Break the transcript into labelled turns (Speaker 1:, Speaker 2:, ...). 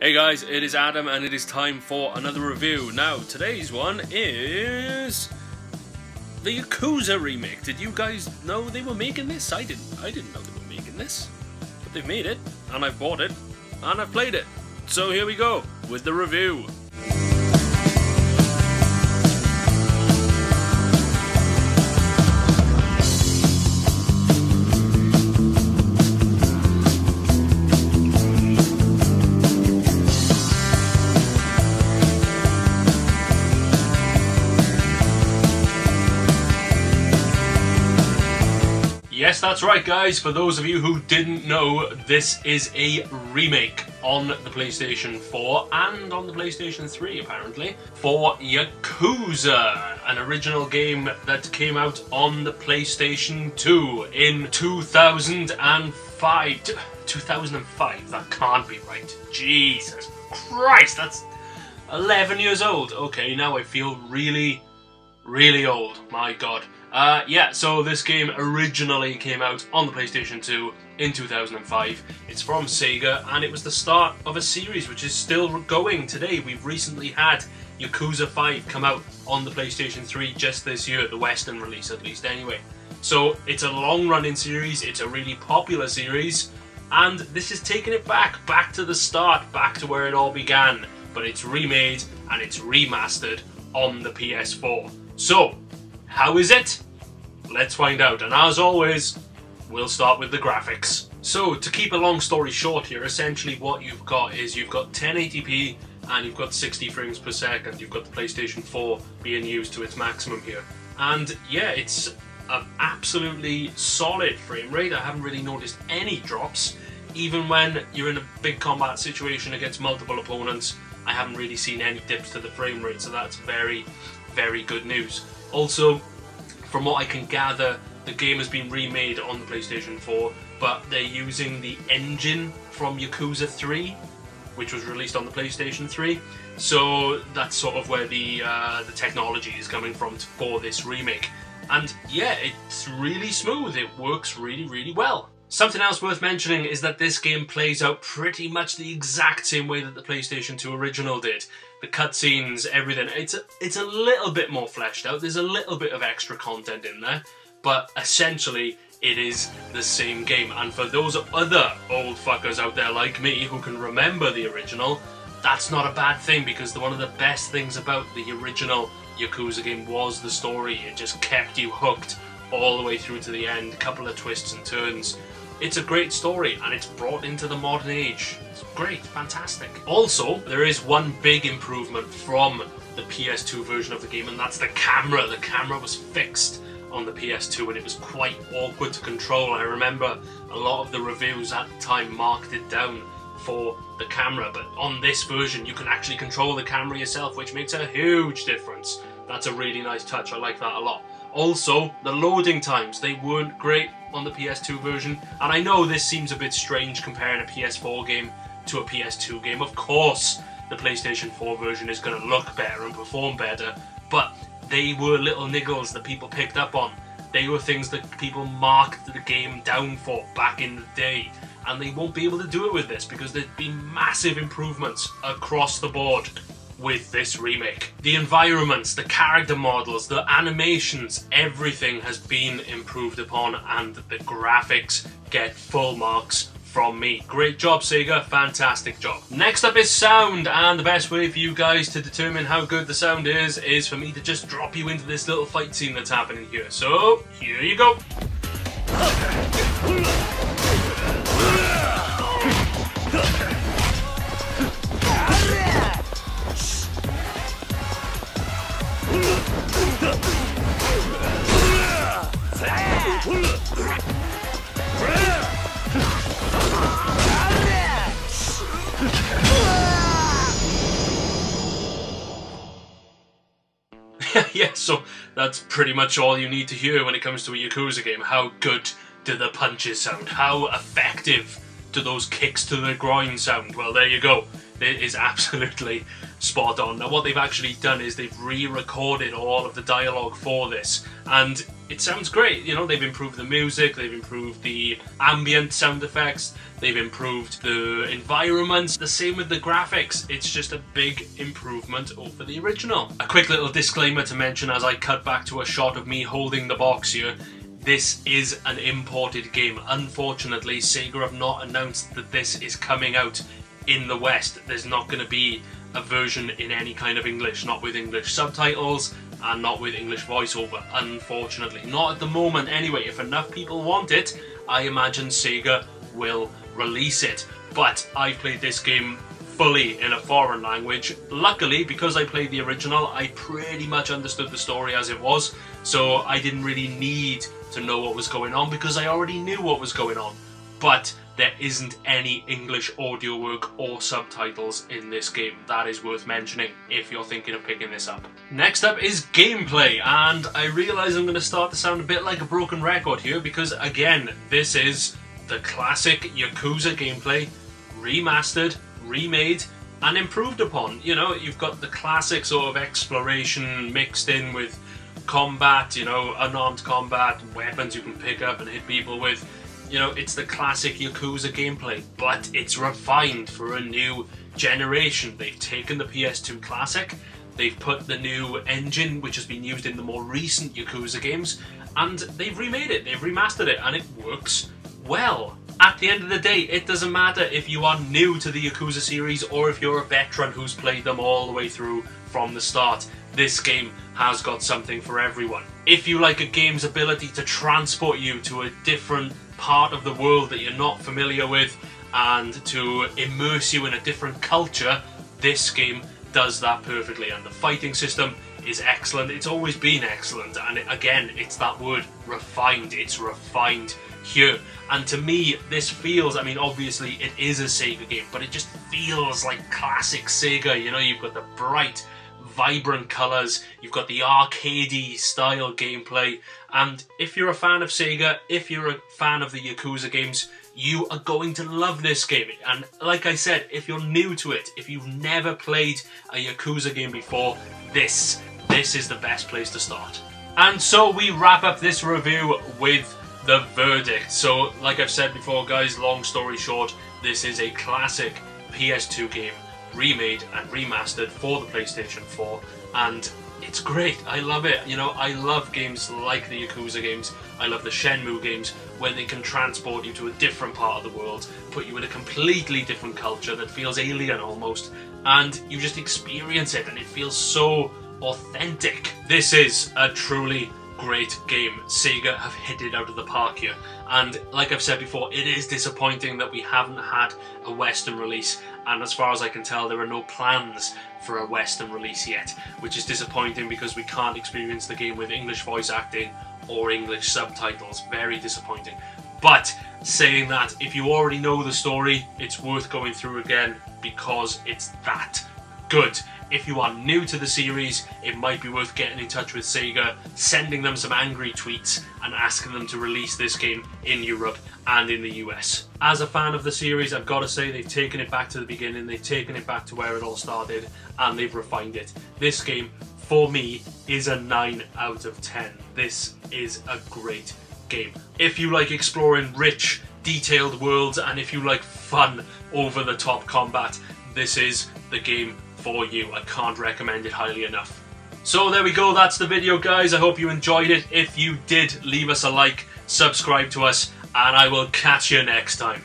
Speaker 1: Hey guys, it is Adam and it is time for another review. Now, today's one is the Yakuza Remake. Did you guys know they were making this? I didn't know they were making this. But they've made it, and I've bought it, and I've played it. So here we go, with the review. Yes, that's right guys, for those of you who didn't know, this is a remake on the PlayStation 4 and on the PlayStation 3 apparently, for Yakuza, an original game that came out on the PlayStation 2 in 2005. 2005, that can't be right. Jesus Christ, that's 11 years old. Okay, now I feel really old, my god. Yeah, so this game originally came out on the PlayStation 2 in 2005. It's from Sega, and it was the start of a series which is still going today. We've recently had Yakuza 5 come out on the PlayStation 3 just this year, the Western release at least anyway. So it's a long-running series, it's a really popular series, and this is taking it back to the start, back to where it all began. But it's remade and it's remastered on the PS4. So, how is it? Let's find out, and as always, we'll start with the graphics. So, to keep a long story short here, essentially what you've got is you've got 1080p and you've got 60 frames per second. You've got the PlayStation 4 being used to its maximum here. And yeah, it's an absolutely solid frame rate. I haven't really noticed any drops. Even when you're in a big combat situation against multiple opponents, I haven't really seen any dips to the frame rate, so that's very good news. Also, from what I can gather, the game has been remade on the PlayStation 4, but they're using the engine from Yakuza 3, which was released on the PlayStation 3. So that's sort of where the technology is coming from for this remake. And yeah, it's really smooth. It works really well. Something else worth mentioning is that this game plays out pretty much the exact same way that the PlayStation 2 original did. The cutscenes, everything, it's a little bit more fleshed out, there's a little bit of extra content in there, but essentially it is the same game. And for those other old fuckers out there like me who can remember the original, that's not a bad thing, because one of the best things about the original Yakuza game was the story. It just kept you hooked all the way through to the end, a couple of twists and turns. It's a great story, and it's brought into the modern age. It's great, fantastic. Also, there is one big improvement from the PS2 version of the game, and that's the camera. The camera was fixed on the PS2, and it was quite awkward to control. I remember a lot of the reviews at the time marked it down for the camera, but on this version you can actually control the camera yourself, which makes a huge difference. That's a really nice touch, I like that a lot. Also, the loading times, they weren't great on the PS2 version, and I know this seems a bit strange comparing a PS4 game to a PS2 game. Of course, the PlayStation 4 version is going to look better and perform better, but they were little niggles that people picked up on. They were things that people marked the game down for back in the day, and they won't be able to do it with this because there's been massive improvements across the board with this remake. The environments, the character models, the animations, everything has been improved upon, and the graphics get full marks from me. Great job, Sega, fantastic job. Next up is sound, and the best way for you guys to determine how good the sound is for me to just drop you into this little fight scene that's happening here. So, here you go. Yeah, so that's pretty much all you need to hear when it comes to a Yakuza game. How good do the punches sound? How effective do those kicks to the groin sound? Well, there you go. It is absolutely spot on. Now what they've actually done is they've re-recorded all of the dialogue for this, and it sounds great. You know, they've improved the music, they've improved the ambient sound effects, they've improved the environments, the same with the graphics. It's just a big improvement over the original. A quick little disclaimer to mention as I cut back to a shot of me holding the box here. This is an imported game. Unfortunately, Sega have not announced that this is coming out in the West. There's not going to be a version in any kind of English, not with English subtitles and not with English voiceover, unfortunately. Not at the moment anyway. If enough people want it, I imagine Sega will release it. But I played this game fully in a foreign language. Luckily, because I played the original, I pretty much understood the story as it was, so I didn't really need to know what was going on because I already knew what was going on. But there isn't any English audio work or subtitles in this game. That is worth mentioning if you're thinking of picking this up. Next up is gameplay, and I realise I'm going to start to sound a bit like a broken record here because, again, this is the classic Yakuza gameplay, remastered, remade, and improved upon. You know, you've got the classic sort of exploration mixed in with combat, you know, unarmed combat, weapons you can pick up and hit people with. You know, it's the classic Yakuza gameplay, but it's refined for a new generation. They've taken the PS2 classic, they've put the new engine, which has been used in the more recent Yakuza games, and they've remade it, they've remastered it, and it works well. At the end of the day, it doesn't matter if you are new to the Yakuza series or if you're a veteran who's played them all the way through from the start. This game has got something for everyone. If you like a game's ability to transport you to a different part of the world that you're not familiar with and to immerse you in a different culture, this game does that perfectly, and the fighting system is excellent. It's always been excellent, and again, it's that word, refined. It's refined here, and to me this feels, I mean obviously it is a Sega game, but it just feels like classic Sega. You know, you've got the bright vibrant colours, you've got the arcadey style gameplay, and if you're a fan of Sega, if you're a fan of the Yakuza games, you are going to love this game. And like I said, if you're new to it, if you've never played a Yakuza game before, this is the best place to start. And so we wrap up this review with the verdict. So like I've said before guys, long story short, this is a classic PS2 game, remade and remastered for the PlayStation 4, and it's great. I love it. You know, I love games like the Yakuza games, I love the Shenmue games, where they can transport you to a different part of the world, put you in a completely different culture that feels alien almost, and you just experience it and it feels so authentic. This is a truly great game. Sega have hit it out of the park here, and like I've said before, it is disappointing that we haven't had a Western release, and as far as I can tell there are no plans for a Western release yet, which is disappointing because we can't experience the game with English voice acting or English subtitles. Very disappointing. But saying that, if you already know the story, it's worth going through again because it's that good. If you are new to the series, it might be worth getting in touch with Sega, sending them some angry tweets and asking them to release this game in Europe and in the US. As a fan of the series, I've got to say they've taken it back to the beginning, they've taken it back to where it all started, and they've refined it. This game, for me, is a 9 out of 10. This is a great game. If you like exploring rich, detailed worlds, and if you like fun, over-the-top combat, this is the game for you. I can't recommend it highly enough. So there we go, that's the video guys. I hope you enjoyed it. If you did, leave us a like, subscribe to us, and I will catch you next time.